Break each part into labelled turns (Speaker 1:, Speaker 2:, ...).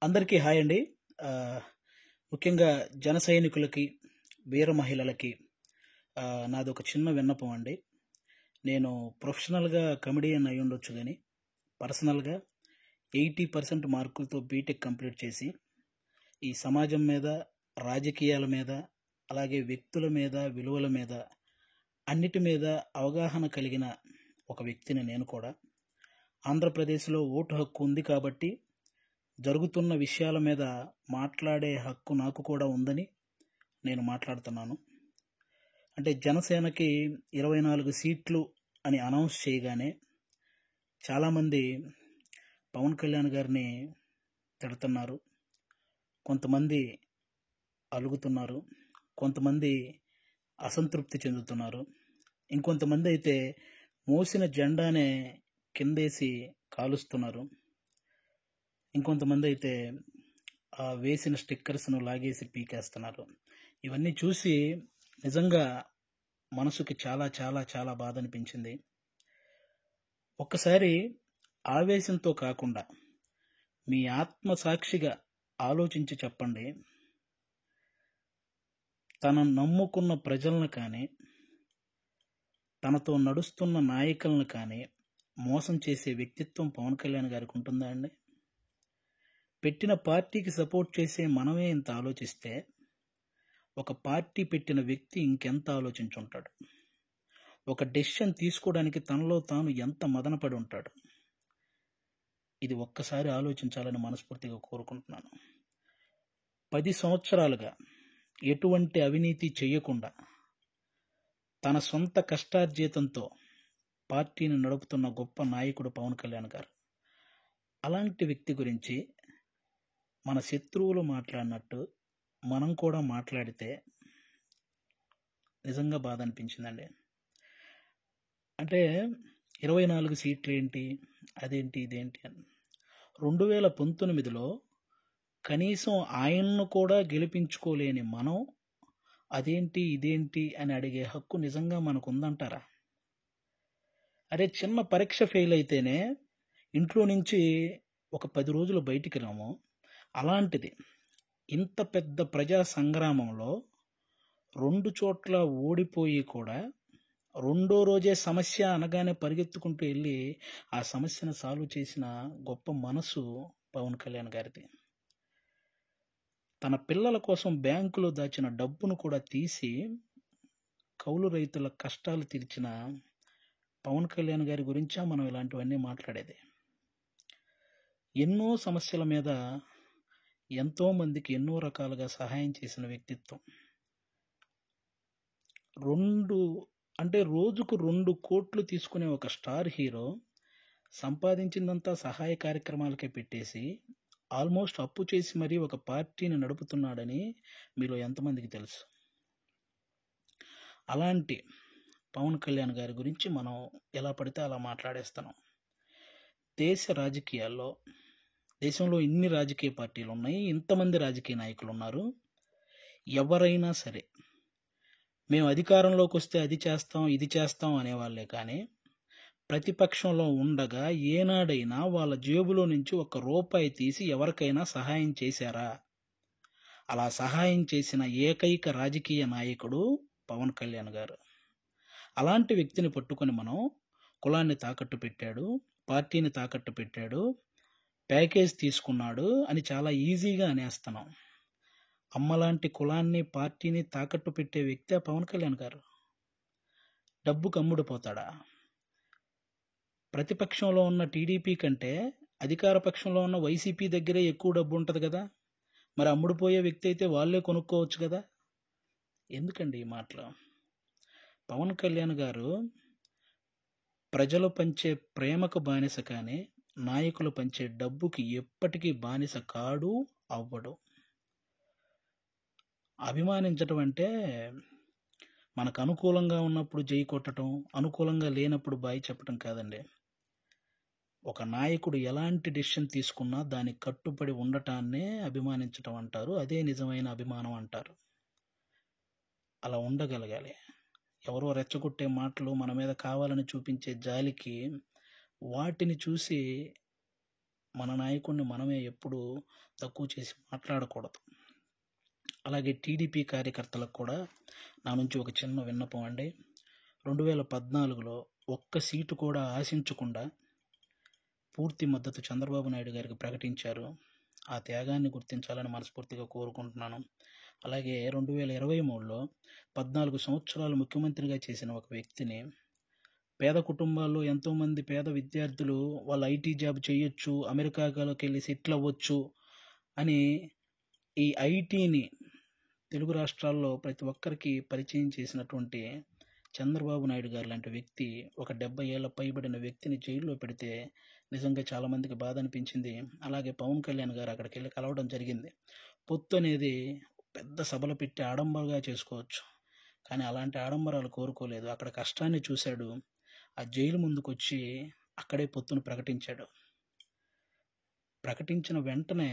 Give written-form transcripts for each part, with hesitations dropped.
Speaker 1: అందరికీ హాయ్ అండి. ముఖ్యంగా జన సైనికులకి, వీర మహిళలకి నాదొక చిన్న విన్నపం అండి. నేను ప్రొఫెషనల్‌గా కమెడియన్ అయ్యుండొచ్చు గానీ, పర్సనల్‌గా 80% మార్కులతో బీటెక్ కంప్లీట్ చేసి, ఈ సమాజం మీద, రాజకీయాల మీద, అలాగే వ్యక్తుల మీద, విలువల మీద, అన్నిటి మీద అవగాహన కలిగిన ఒక వ్యక్తిని నేను కూడా. ఆంధ్రప్రదేశ్‌లో ఓటు హక్కు ఉంది కాబట్టి జరుగుతున్న విషయాల మీద మాట్లాడే హక్కు నాకు కూడా ఉందని నేను మాట్లాడుతున్నాను. అంటే జనసేనకి 24 సీట్లు అని అనౌన్స్ చేయగానే చాలామంది పవన్ కళ్యాణ్ గారిని తిడుతున్నారు. కొంతమంది అలుగుతున్నారు. కొంతమంది అసంతృప్తి చెందుతున్నారు. ఇంకొంతమంది అయితే మోసిన జెండానే కిందేసి కాలుస్తున్నారు. ఇంకొంతమంది అయితే వేసిన స్టిక్కర్స్‌ను లాగేసి పీకేస్తున్నారు. ఇవన్నీ చూసి నిజంగా మనసుకి చాలా చాలా చాలా బాధ అనిపించింది. ఒక్కసారి ఆవేశంతో కాకుండా మీ ఆత్మసాక్షిగా ఆలోచించి చెప్పండి. తను నమ్ముకున్న ప్రజలను కానీ, తనతో నడుస్తున్న నాయకులను కానీ మోసం చేసే వ్యక్తిత్వం పవన్ కళ్యాణ్ గారికి ఉంటుందా అండి? పెట్టిన పార్టీకి సపోర్ట్ చేసే మనమే ఇంత ఆలోచిస్తే, ఒక పార్టీ పెట్టిన వ్యక్తి ఇంకెంత ఆలోచించుంటాడు? ఒక డెసిషన్ తీసుకోవడానికి తనలో తాను ఎంత మదనపడి ఉంటాడు? ఇది ఒక్కసారి ఆలోచించాలని మనస్ఫూర్తిగా కోరుకుంటున్నాను. 10 సంవత్సరాలుగా ఎటువంటి అవినీతి చేయకుండా తన సొంత కష్టార్జితంతో పార్టీని నడుపుతున్న గొప్ప నాయకుడు పవన్ కళ్యాణ్ గారు. అలాంటి వ్యక్తి గురించి మన శత్రువులు మాట్లాడినట్టు మనం కూడా మాట్లాడితే నిజంగా బాధ అనిపించిందండి. అంటే 24 సీట్లు ఏంటి, అదేంటి, ఇదేంటి అని 2019లో కనీసం ఆయన్ను కూడా గెలిపించుకోలేని మనం అదేంటి, ఇదేంటి అని అడిగే హక్కు నిజంగా మనకు ఉందంటారా? అరే, చిన్న పరీక్ష ఫెయిల్ అయితేనే ఇంట్లో నుంచి ఒక 10 రోజులు బయటికి రాము. అలాంటిది ఇంత పెద్ద ప్రజా సంగ్రామంలో 2 చోట్ల ఓడిపోయి కూడా రెండో రోజే సమస్య అనగానే పరిగెత్తుకుంటూ వెళ్ళి ఆ సమస్యను సాల్వ్ చేసిన గొప్ప మనసు పవన్ కళ్యాణ్ గారిది. తన పిల్లల కోసం బ్యాంకులో దాచిన డబ్బును కూడా తీసి కౌలు రైతుల కష్టాలు తీర్చిన పవన్ కళ్యాణ్ గారి గురించా మనం ఇలాంటివన్నీ మాట్లాడేది. ఎన్నో సమస్యల మీద ఎంతోమందికి ఎన్నో రకాలుగా సహాయం చేసిన వ్యక్తిత్వం. రోజుకు 2 కోట్లు తీసుకునే ఒక స్టార్ హీరో సంపాదించిందంతా సహాయ కార్యక్రమాలకే పెట్టేసి ఆల్మోస్ట్ అప్పు చేసి మరీ ఒక పార్టీని నడుపుతున్నాడని మీలో ఎంతమందికి తెలుసు? అలాంటి పవన్ కళ్యాణ్ గారి గురించి మనం ఎలా పడితే అలా మాట్లాడేస్తున్నాం. దేశంలో ఇన్ని రాజకీయ పార్టీలు ఉన్నాయి, ఇంతమంది రాజకీయ నాయకులు ఉన్నారు. ఎవరైనా సరే మేము అధికారంలోకి వస్తే అది చేస్తాం, ఇది చేస్తాం అనేవాళ్లే కానీ ప్రతిపక్షంలో ఉండగా ఏనాడైనా వాళ్ళ జేబులో నుంచి 1 రూపాయి తీసి ఎవరికైనా సహాయం చేశారా? అలా సహాయం చేసిన ఏకైక రాజకీయ నాయకుడు పవన్ కళ్యాణ్ గారు. అలాంటి వ్యక్తిని పట్టుకొని మనం కులాన్ని తాకట్టు పెట్టాడు, పార్టీని తాకట్టు పెట్టాడు, ప్యాకేజ్ తీసుకున్నాడు అని చాలా ఈజీగా అనేస్తున్నాం. అమ్మలాంటి కులాన్ని, పార్టీని తాకట్టు పెట్టే వ్యక్తే పవన్ కళ్యాణ్ గారు. డబ్బుకు అమ్ముడుపోతాడా? ప్రతిపక్షంలో ఉన్న టీడీపీ కంటే అధికార పక్షంలో ఉన్న వైసీపీ దగ్గరే ఎక్కువ డబ్బు ఉంటుంది కదా. మరి అమ్ముడుపోయే వ్యక్తి అయితే వాళ్ళే కొనుక్కోవచ్చు కదా. ఎందుకండి ఈ మాటలు? పవన్ కళ్యాణ్ గారు ప్రజలు పంచే ప్రేమకు బానిస కానీ నాయకులు పంచే డబ్బుకి ఎప్పటికీ బానిస కాడు, అవ్వడు. అభిమానించటం అంటే మనకు అనుకూలంగా ఉన్నప్పుడు జై కొట్టడం, అనుకూలంగా లేనప్పుడు బాయ్ చెప్పడం కాదండి. ఒక నాయకుడు ఎలాంటి డెసిషన్ తీసుకున్నా దానికి కట్టుబడి ఉండటాన్నే అభిమానించటం అంటారు. అదే నిజమైన అభిమానం అంటారు. అలా ఉండగలగాలి. ఎవరో రెచ్చగొట్టే మాటలు, మన మీద కావాలని చూపించే జాలికి వాటిని చూసి మన నాయకుడిని మనమే ఎప్పుడూ తక్కువ చేసి మాట్లాడకూడదు. అలాగే టీడీపీ కార్యకర్తలకు కూడా నా నుంచి ఒక చిన్న విన్నపం అండి. 2014లో ఒక్క సీటు కూడా ఆశించకుండా పూర్తి మద్దతు చంద్రబాబు నాయుడు గారికి ప్రకటించారు. ఆ త్యాగాన్ని గుర్తించాలని మనస్ఫూర్తిగా కోరుకుంటున్నాను. అలాగే 2023లో 14 సంవత్సరాలు ముఖ్యమంత్రిగా చేసిన ఒక వ్యక్తిని, పేద కుటుంబాల్లో ఎంతోమంది పేద విద్యార్థులు వాళ్ళు ఐటీ జాబ్ చేయొచ్చు, అమెరికాలోకి వెళ్ళి సెటిల్ అవ్వచ్చు అని ఈ ఐటీని తెలుగు రాష్ట్రాల్లో ప్రతి ఒక్కరికి పరిచయం చేసినటువంటి చంద్రబాబు నాయుడు గారు లాంటి వ్యక్తి ఒక 70 ఏళ్ల పైబడిన వ్యక్తిని జైల్లో పెడితే నిజంగా చాలామందికి బాధ అనిపించింది. అలాగే పవన్ కళ్యాణ్ గారు అక్కడికి వెళ్ళి కలవడం జరిగింది. పొత్తు అనేది పెద్ద సభలు పెట్టి ఆడంబరంగా చేసుకోవచ్చు, కానీ అలాంటి ఆడంబరాలు కోరుకోలేదు. అక్కడ కష్టాన్ని చూశాడు. ఆ జైలు ముందుకొచ్చి అక్కడే పొత్తును ప్రకటించాడు. ప్రకటించిన వెంటనే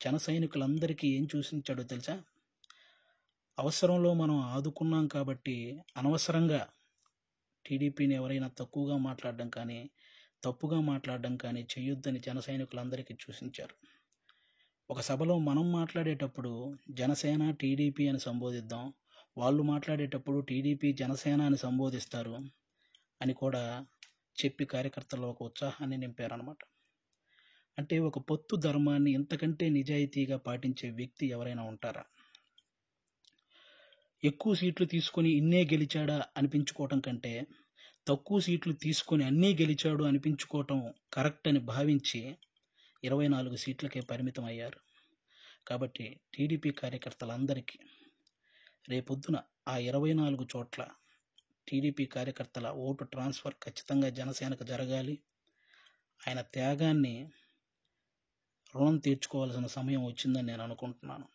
Speaker 1: జన సైనికులందరికీ ఏం చూసించాడో తెలుసా? అవసరంలో మనం ఆదుకున్నాం కాబట్టి అనవసరంగా టీడీపీని ఎవరైనా తక్కువగా మాట్లాడడం కానీ, తప్పుగా మాట్లాడడం కానీ చేయొద్దని జన సైనికులందరికీ సూచించారు. ఒక సభలో మనం మాట్లాడేటప్పుడు జనసేన టీడీపీ అని సంబోధిద్దాం, వాళ్ళు మాట్లాడేటప్పుడు టీడీపీ జనసేన అని సంబోధిస్తారు అని కూడా చెప్పి కార్యకర్తల్లో ఒక ఉత్సాహాన్ని నింపారనమాట. అంటే ఒక పొత్తు ధర్మాన్ని ఇంతకంటే నిజాయితీగా పాటించే వ్యక్తి ఎవరైనా ఉంటారా? ఎక్కువ సీట్లు తీసుకొని ఇన్నే గెలిచాడా అనిపించుకోవటం కంటే తక్కువ సీట్లు తీసుకొని అన్నీ గెలిచాడు అనిపించుకోవటం కరెక్ట్ అని భావించి 24 సీట్లకే పరిమితం అయ్యారు. కాబట్టి టీడీపీ కార్యకర్తలందరికీ రేపొద్దున ఆ 24 చోట్ల టీడీపీ కార్యకర్తల ఓటు ట్రాన్స్ఫర్ ఖచ్చితంగా జనసేనకు జరగాలి. ఆయన త్యాగాన్ని రుణం తీర్చుకోవాల్సిన సమయం వచ్చిందని నేను అనుకుంటున్నాను.